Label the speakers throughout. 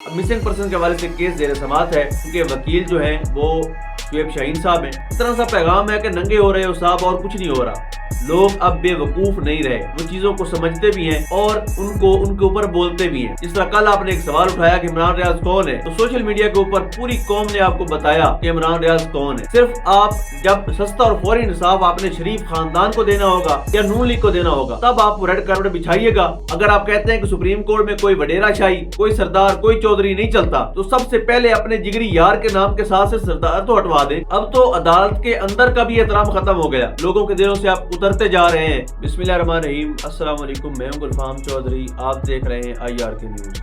Speaker 1: Missing person کے حوالے سے کیس زیر سماعت ہے کیونکہ وکیل جو ہیں وہ شعیب شاہین صاحب ہیں۔ اس طرح سا پیغام ہے کہ ننگے ہو رہے ہو صاحب اور کچھ نہیں ہو رہا۔ لوگ اب بے وقوف نہیں رہے، وہ چیزوں کو سمجھتے بھی ہیں اور ان کے اوپر بولتے بھی ہیں۔ جس طرح کل آپ نے ایک سوال اٹھایا کہ عمران ریاض کون ہے، تو سوشل میڈیا کے اوپر پوری قوم نے آپ کو بتایا کہ عمران ریاض کون ہے۔ صرف آپ جب سستا اور فوری انصاف آپ نے شریف خاندان کو دینا ہوگا یا نون لیگ کو دینا ہوگا تب آپ ریڈ کارپٹ بچھائیے گا۔ اگر آپ کہتے ہیں کہ سپریم کورٹ میں کوئی وڈیرا شاہی، کوئی سردار، کوئی چودھری نہیں چلتا، تو سب سے پہلے اپنے جگری یار کے نام کے ساتھ سے سردار تو ہٹوا دیں۔ اب تو عدالت کے اندر کا بھی احترام ختم ہو گیا، لوگوں کے دلوں سے آپ اترتے جا رہے ہیں۔ بسم اللہ الرحمن الرحیم، السلام علیکم، میں ہوں گلفام چودھری، آپ دیکھ رہے ہیں IRK نیوز۔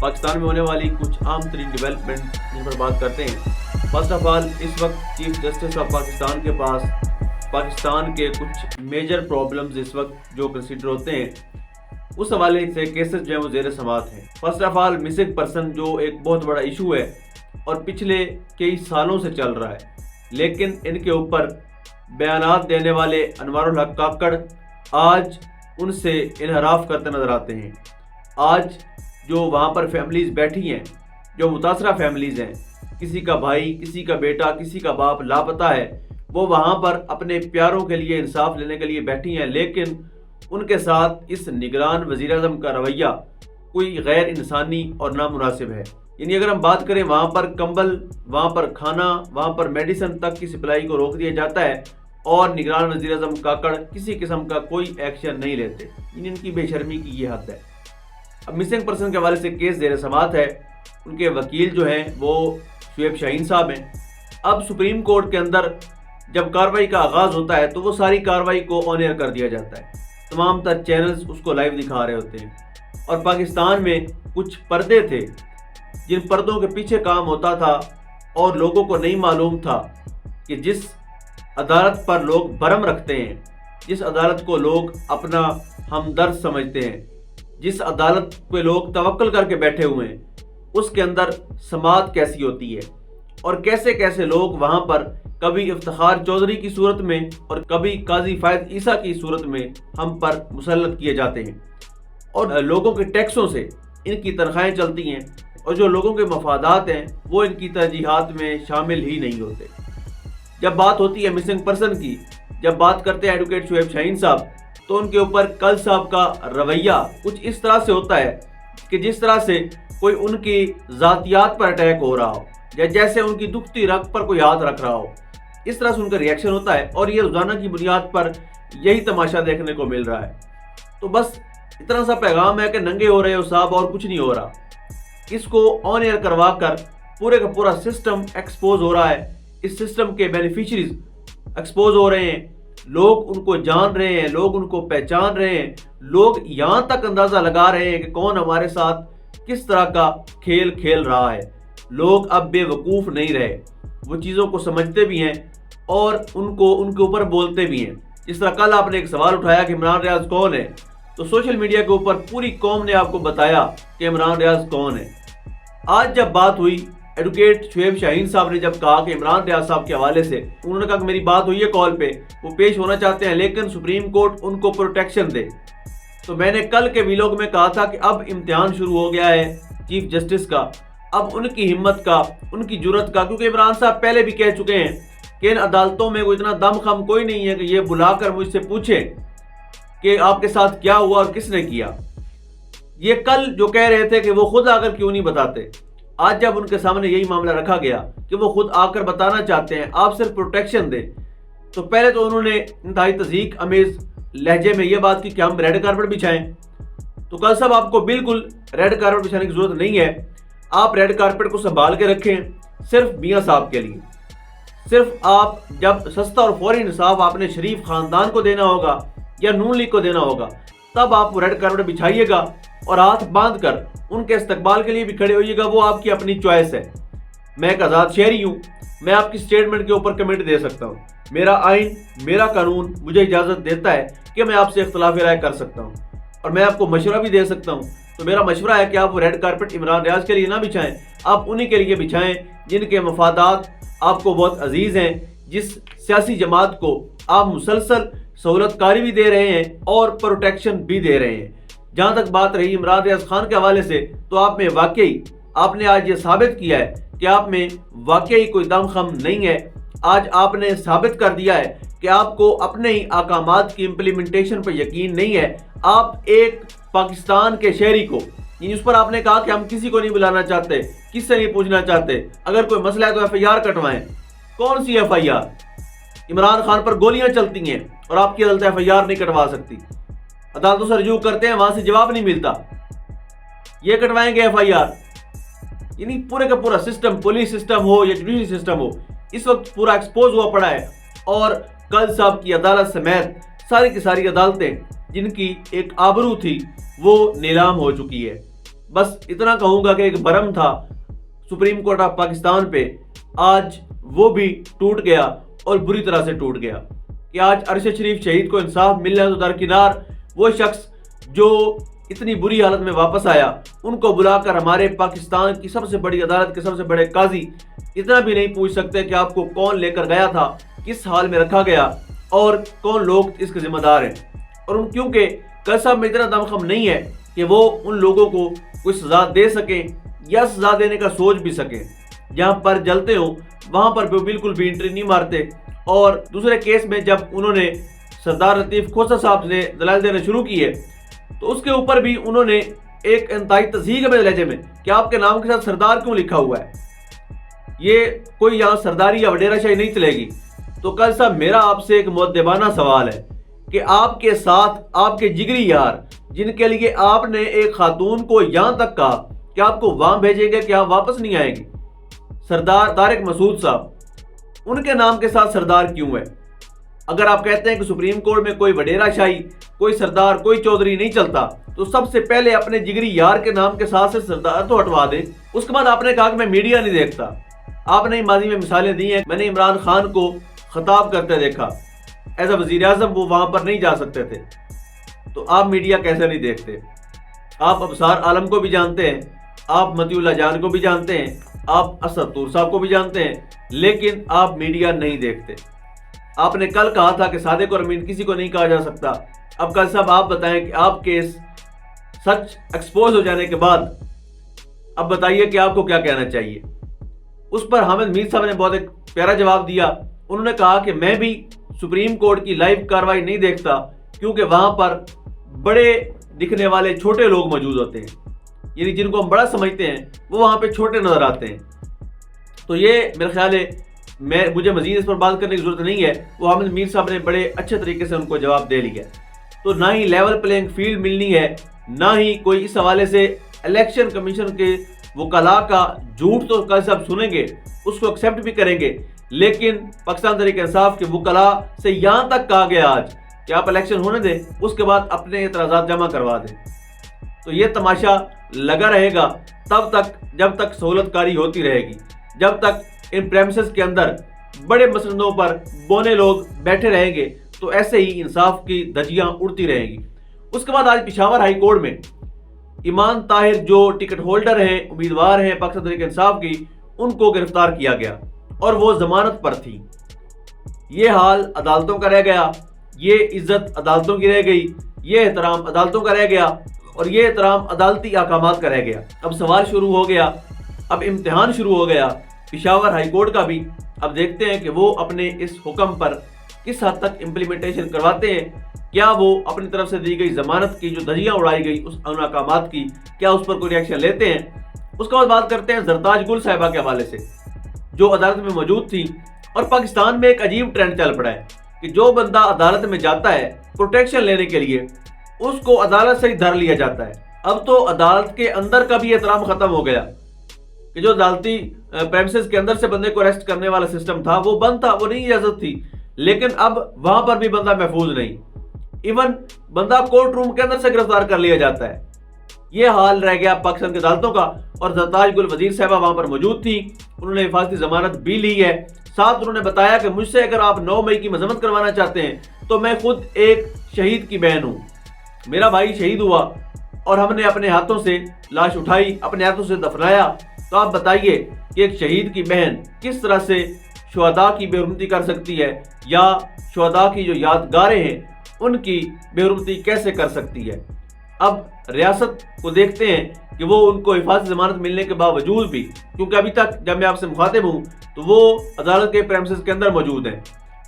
Speaker 1: پاکستان میں ہونے والی کچھ عام ترین ڈیولپمنٹ جن پر بات کرتے ہیں۔ فرسٹ آف آل، اس وقت چیف جسٹس آف پاکستان کے پاس پاکستان کے کچھ میجر پرابلمز اس وقت جو کنسیڈر ہوتے ہیں، اس حوالے سے کیسز جو ہیں وہ زیر سماعت ہیں۔ First of all, missing person جو ایک بہت بڑا ایشو ہے اور پچھلے کئی سالوں سے چل رہا ہے، لیکن ان کے اوپر بیانات دینے والے انوار الحق کاکڑ آج ان سے انحراف کرتے نظر آتے ہیں۔ آج جو وہاں پر فیملیز بیٹھی ہیں، جو متاثرہ فیملیز ہیں، کسی کا بھائی، کسی کا بیٹا، کسی کا باپ لاپتہ ہے، وہ وہاں پر اپنے پیاروں کے لیے انصاف لینے کے لیے بیٹھی ہیں، لیکن ان کے ساتھ اس نگران وزیر اعظم کا رویہ کوئی غیر انسانی اور نامناسب ہے۔ یعنی اگر ہم بات کریں، وہاں پر کمبل، وہاں پر کھانا، وہاں پر میڈیسن تک کی سپلائی کو روک دیا جاتا ہے اور نگران وزیر اعظم کاکڑ کسی قسم کا کوئی ایکشن نہیں لیتے۔ ان کی بے شرمی کی یہ حد ہے۔ اب مسنگ پرسن کے حوالے سے کیس زیر سماعت ہے، ان کے وکیل جو ہیں وہ شعیب شاہین صاحب ہیں۔ اب سپریم کورٹ کے اندر جب کارروائی کا آغاز ہوتا ہے تو وہ ساری کارروائی کو آن ایئر کر دیا جاتا ہے، تمام تر چینلز اس کو لائیو دکھا رہے ہوتے ہیں، اور پاکستان میں کچھ پردے تھے جن پردوں کے پیچھے کام ہوتا تھا اور لوگوں کو نہیں معلوم تھا کہ جس عدالت پر لوگ بھرم رکھتے ہیں، جس عدالت کو لوگ اپنا ہمدرد سمجھتے ہیں، جس عدالت پہ لوگ توکل کر کے بیٹھے ہوئے ہیں، اس کے اندر سماعت کیسی ہوتی ہے اور کیسے کیسے لوگ وہاں پر کبھی افتخار چودھری کی صورت میں اور کبھی قاضی فائد عیسیٰ کی صورت میں ہم پر مسلط کیے جاتے ہیں، اور لوگوں کے ٹیکسوں سے ان کی تنخواہیں چلتی ہیں، اور جو لوگوں کے مفادات ہیں وہ ان کی ترجیحات میں شامل ہی نہیں ہوتے۔ جب بات ہوتی ہے مسنگ پرسن کی، جب بات کرتے ہیں ایڈوکیٹ شعیب شاہین صاحب، تو ان کے اوپر کل صاحب کا رویہ کچھ اس طرح سے ہوتا ہے کہ جس طرح سے کوئی ان کی ذاتیات پر اٹیک ہو رہا ہو، یا جیسے ان کی دکھتی رگ پر کوئی ہاتھ رکھ رہا ہو، اس طرح سے ان کا ریئیکشن ہوتا ہے، اور یہ روزانہ کی بنیاد پر یہی تماشا دیکھنے کو مل رہا ہے۔ تو بس اتنا سا پیغام ہے کہ ننگے ہو رہے ہو صاحب اور کچھ نہیں ہو رہا۔ اس کو آن ایئر کروا کر پورے کا پورا سسٹم ایکسپوز ہو رہا ہے، اس سسٹم کے بینیفیشریز ایکسپوز ہو رہے ہیں، لوگ ان کو جان رہے ہیں، لوگ ان کو پہچان رہے ہیں، لوگ یہاں تک اندازہ لگا رہے ہیں کہ کون ہمارے ساتھ کس طرح کا کھیل کھیل رہا ہے۔ لوگ اب بے وقوف نہیں رہے، وہ چیزوں کو سمجھتے بھی ہیں اور ان کے اوپر بولتے بھی ہیں۔ جس طرح کل آپ نے ایک سوال اٹھایا کہ عمران ریاض کون ہے، تو سوشل میڈیا کے اوپر پوری قوم نے آپ کو بتایا کہ عمران ریاض کون ہے۔ آج جب بات ہوئی، ایڈوکیٹ شعیب شاہین صاحب نے جب کہا کہ عمران ریاض صاحب کے حوالے سے، انہوں نے کہا کہ میری بات ہوئی ہے کال پہ، وہ پیش ہونا چاہتے ہیں لیکن سپریم کورٹ ان کو پروٹیکشن دے۔ تو میں نے کل کے ویلوگ میں کہا تھا کہ اب امتحان شروع ہو گیا ہے چیف جسٹس کا، اب ان کی ہمت کا، ان کی جرت کا، کیونکہ عمران صاحب پہلے بھی کہہ چکے ہیں کہ ان عدالتوں میں کوئی اتنا دم خم کوئی نہیں ہے کہ یہ بلا کر مجھ سے پوچھیں کہ آپ کے ساتھ کیا ہوا اور کس نے کیا۔ یہ کل جو کہہ رہے تھے کہ وہ خود آ کر کیوں نہیں بتاتے، آج جب ان کے سامنے یہی معاملہ رکھا گیا کہ وہ خود آ کر بتانا چاہتے ہیں، آپ صرف پروٹیکشن دیں، تو پہلے تو انہوں نے انتہائی تضحیک امیز لہجے میں یہ بات کی کہ ہم ریڈ کارپٹ بچھائیں۔ تو کل صاحب آپ کو بالکل ریڈ کارپٹ بچھانے کی ضرورت نہیں ہے، آپ ریڈ کارپٹ کو سنبھال کے رکھیں صرف میاں صاحب کے لیے۔ صرف آپ جب سستا اور فوری انصاف آپ نے شریف خاندان کو دینا ہوگا یا نون لیگ کو دینا ہوگا تب آپ ریڈ کارپٹ بچھائیے گا اور ہاتھ باندھ کر ان کے استقبال کے لیے بھی کھڑے ہوئیے گا، وہ آپ کی اپنی چوائس ہے۔ میں ایک آزاد شہری ہوں، میں آپ کی سٹیٹمنٹ کے اوپر کمنٹ دے سکتا ہوں، میرا آئین، میرا قانون مجھے اجازت دیتا ہے کہ میں آپ سے اختلاف رائے کر سکتا ہوں اور میں آپ کو مشورہ بھی دے سکتا ہوں۔ تو میرا مشورہ ہے کہ آپ وہ ریڈ کارپٹ عمران ریاض کے لیے نہ بچھائیں، آپ انہی کے لیے بچھائیں جن کے مفادات آپ کو بہت عزیز ہیں، جس سیاسی جماعت کو آپ مسلسل سہولت کاری بھی دے رہے ہیں اور پروٹیکشن بھی دے رہے ہیں۔ جہاں تک بات رہی عمران ریاض خان کے حوالے سے، تو آپ میں واقعی آپ نے آج یہ ثابت کیا ہے کہ آپ میں واقعی کوئی دم خم نہیں ہے. آج آپ نے ثابت کر دیا ہے کہ آپ کو اپنے ہی احکامات کی امپلیمنٹیشن پر یقین نہیں ہے. آپ ایک پاکستان کے شہری کو، اس پر آپ نے کہا کہ ہم کسی کو نہیں بلانا چاہتے، کس سے نہیں پوچھنا چاہتے، اگر کوئی مسئلہ ہے تو ایف آئی آر کٹوائیں. کون سی F I R? Imran Khan پر گولیاں چلتی ہیں اور آپ کی عدالت ایف آئی آر نہیں کٹوا سکتی. عدالتوں سے رجوع کرتے ہیں، وہاں سے جواب نہیں ملتا، یہ کٹوائیں گے ایف آئی آر. یعنی پورے کا پورا سسٹم، پولیس سسٹم ہو یا جوڈیشری سسٹم ہو، اس وقت پورا ایکسپوز ہوا پڑا ہے. اور قاضی صاحب کی عدالت سمیت ساری کی ساری عدالتیں جن کی ایک آبرو تھی وہ نیلام ہو چکی ہے. بس اتنا کہوں گا کہ ایک برم تھا سپریم کورٹ آف پاکستان پہ، آج وہ بھی ٹوٹ گیا اور بری طرح سے ٹوٹ گیا. کہ آج ارشد شریف شہید کو انصاف ملنا تو درکنار، وہ شخص جو اتنی بری حالت میں واپس آیا، ان کو بلا کر ہمارے پاکستان کی سب سے بڑی عدالت کے سب سے بڑے قاضی اتنا بھی نہیں پوچھ سکتے کہ آپ کو کون لے کر گیا تھا، کس حال میں رکھا گیا اور کون لوگ اس کے ذمہ دار ہیں. اور ان کیونکہ قاضی صاحب میں اتنا دم خم نہیں ہے کہ وہ ان لوگوں کو کوئی سزا دے سکیں یا سزا دینے کا سوچ بھی سکیں. جہاں پر جلتے ہوں وہاں پر بالکل بھی انٹری نہیں مارتے. اور دوسرے کیس میں جب انہوں نے سردار لطیف کھوسہ صاحب نے دلائل دینا شروع کیے تو اس کے اوپر بھی انہوں نے ایک انتہائی تضحیک میں لہجے میں کہ آپ کے نام کے ساتھ سردار کیوں لکھا ہوا ہے، یہ کوئی یہاں سرداری یا وڈیرہ شاہی نہیں چلے گی. تو قاضی صاحب میرا آپ سے ایک مؤدبانہ سوال ہے کہ آپ کے ساتھ آپ کے جگری یار جن کے لیے آپ نے ایک خاتون کو یہاں تک کہا کہ آپ کو وہاں بھیجیں گے کہ آپ واپس نہیں آئیں گے، سردار طارق مسعود صاحب، ان کے نام کے ساتھ سردار کیوں ہے؟ اگر آپ کہتے ہیں کہ سپریم کورٹ میں کوئی وڈیرہ شاہی، کوئی سردار، کوئی چودھری نہیں چلتا تو سب سے پہلے اپنے جگری یار کے نام کے ساتھ سے سردار تو ہٹوا دیں. اس کے بعد آپ نے کہا کہ میں میڈیا نہیں دیکھتا. آپ نے ماضی میں مثالیں دی ہیں، میں نے عمران خان کو خطاب کرتے دیکھا ایز اے وزیر اعظم، وہ وہاں پر نہیں جا سکتے تھے. تو آپ میڈیا کیسے نہیں دیکھتے؟ آپ ابصار عالم کو بھی جانتے ہیں، آپ مطیع اللہ جان کو بھی جانتے ہیں، آپ اسد طور صاحب کو بھی جانتے ہیں، لیکن آپ میڈیا نہیں دیکھتے. آپ نے کل کہا تھا کہ صادق اور امین کسی کو نہیں کہا جا سکتا. اب قاضی صاحب آپ بتائیں کہ آپ کے سچ ایکسپوز ہو جانے کے بعد اب بتائیے کہ آپ کو کیا کہنا چاہیے. اس پر حامد میر صاحب نے بہت ایک پیارا جواب دیا. انہوں نے کہا کہ میں بھی سپریم کورٹ کی لائیو کاروائی نہیں دیکھتا کیونکہ وہاں پر بڑے دکھنے والے چھوٹے لوگ موجود ہوتے ہیں، یعنی جن کو ہم بڑا سمجھتے ہیں وہ وہاں پہ چھوٹے نظر آتے ہیں. تو یہ میرا خیال ہے مجھے مزید اس پر بات کرنے کی ضرورت نہیں ہے. وہ حامد میر صاحب نے بڑے اچھے طریقے سے ان کو جواب دے لیا. تو نہ ہی لیول پلینگ فیلڈ ملنی ہے، نہ ہی کوئی اس حوالے سے الیکشن کمیشن کے وکلاء کا جھوٹ تو قاضی صاحب سنیں گے، اس کو ایکسیپٹ بھی کریں گے، لیکن پاکستان تحریک انصاف کے وکلاء سے یہاں تک کہا گیا آج کہ آپ الیکشن ہونے دیں، اس کے بعد اپنے اعتراضات جمع کروا دیں. تو یہ تماشا لگا رہے گا تب تک جب تک سہولت کاری ہوتی رہے گی، جب تک ان پریمسز کے اندر بڑے مسندوں پر بونے لوگ بیٹھے رہیں گے تو ایسے ہی انصاف کی دھجیاں اڑتی رہیں گی. اس کے بعد آج پشاور ہائی کورٹ میں ایمان طاہر جو ٹکٹ ہولڈر ہیں، امیدوار ہیں پاکستان تحریک انصاف کی، ان کو گرفتار کیا گیا اور وہ ضمانت پر تھی. یہ حال عدالتوں کا رہ گیا، یہ عزت عدالتوں کی رہ گئی، یہ احترام عدالتوں کا رہ گیا اور یہ احترام عدالتی احکامات کا رہ گیا. اب سوال شروع ہو گیا، اب امتحان شروع ہو گیا پشاور ہائی کورٹ کا بھی. اب دیکھتے ہیں کہ وہ اپنے اس حکم پر کس حد تک امپلیمنٹیشن کرواتے ہیں. کیا وہ اپنی طرف سے دی گئی ضمانت کی جو دھجیاں اڑائی گئی اس ان احکامات کی، کیا اس پر کوئی ریئیکشن لیتے ہیں؟ اس کے بعد بات کرتے ہیں زرتاج گل صاحبہ کے حوالے سے جو عدالت میں موجود تھی. اور پاکستان میں ایک عجیب ٹرینڈ چل پڑا ہے کہ جو بندہ عدالت میں جاتا ہے پروٹیکشن لینے کے لیے اس کو عدالت سے ہی دھر لیا جاتا ہے. اب تو عدالت کے اندر کا بھی احترام ختم ہو گیا کہ جو عدالتی پریمسز کے اندر سے بندے کو اریسٹ کرنے والا سسٹم تھا وہ بند تھا، وہ نہیں اجازت تھی، لیکن اب وہاں پر بھی بندہ محفوظ نہیں، ایون بندہ کورٹ روم کے اندر سے گرفتار کر لیا جاتا ہے. یہ حال رہ گیا پاکستان کی عدالتوں کا. اور زرتاج گل وزیر صاحبہ وہاں پر موجود تھی، انہوں نے حفاظتی ضمانت بھی لی ہے. ساتھ انہوں نے بتایا کہ مجھ سے اگر آپ 9 مئی کی مذمت کروانا چاہتے ہیں تو میں خود ایک شہید کی بہن ہوں، میرا بھائی شہید ہوا اور ہم نے اپنے ہاتھوں سے لاش اٹھائی، اپنے ہاتھوں سے دفنایا. تو آپ بتائیے کہ ایک شہید کی بہن کس طرح سے شہداء کی بے حرمتی کر سکتی ہے، یا شہداء کی جو یادگاریں ہیں ان کی بے حرمتی کیسے کر سکتی ہے؟ اب ریاست کو دیکھتے ہیں کہ وہ ان کو حفاظتی ضمانت ملنے کے باوجود بھی، کیونکہ ابھی تک جب میں آپ سے مخاطب ہوں تو وہ عدالت کے پریمسز کے اندر موجود ہیں،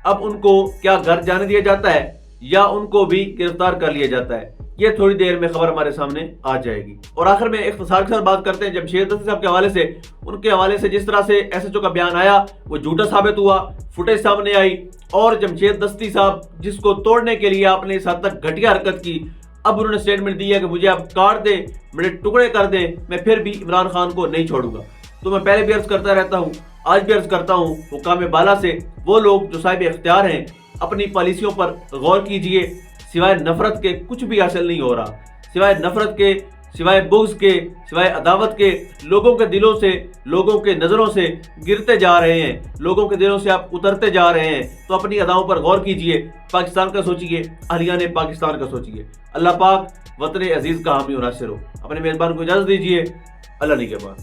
Speaker 1: اب ان کو کیا گھر جانے دیا جاتا ہے یا ان کو بھی گرفتار کر لیا جاتا ہے، یہ تھوڑی دیر میں خبر ہمارے سامنے آ جائے گی۔ اور آخر میں اختصار کے ساتھ بات کرتے ہیں جمشید دستی صاحب کے حوالے سے، ان کے حوالے سے جس طرح سے ایس ایچ او کا بیان آیا وہ جھوٹا ثابت ہوا، فوٹیج سامنے آئی، اور جمشید دستی صاحب جس کو توڑنے کے لیے آپ نے اس حد تک گھٹیا حرکت کی، اب انہوں نے سٹیٹمنٹ دی ہے کہ مجھے آپ کاٹ دیں، میرے ٹکڑے کر دیں، میں پھر بھی عمران خان کو نہیں چھوڑوں گا۔ تو میں پہلے بھی عرض کرتا رہتا ہوں، آج بھی عرض کرتا ہوں، حکام بالا سے وہ لوگ جو صاحب اختیار ہیں اپنی پالیسیوں پر غور کیجئے، سوائے نفرت کے کچھ بھی حاصل نہیں ہو رہا، سوائے نفرت کے، سوائے بغض کے، سوائے عداوت کے، لوگوں کے دلوں سے، لوگوں کے نظروں سے گرتے جا رہے ہیں، لوگوں کے دلوں سے آپ اترتے جا رہے ہیں، تو اپنی اداؤں پر غور کیجئے، پاکستان کا سوچئے، اہلیان پاکستان کا سوچئے۔ اللہ پاک وطن عزیز کا حامی و ناصر ہو۔ اپنے میزبان کو اجازت دیجئے، اللہ نگہبان۔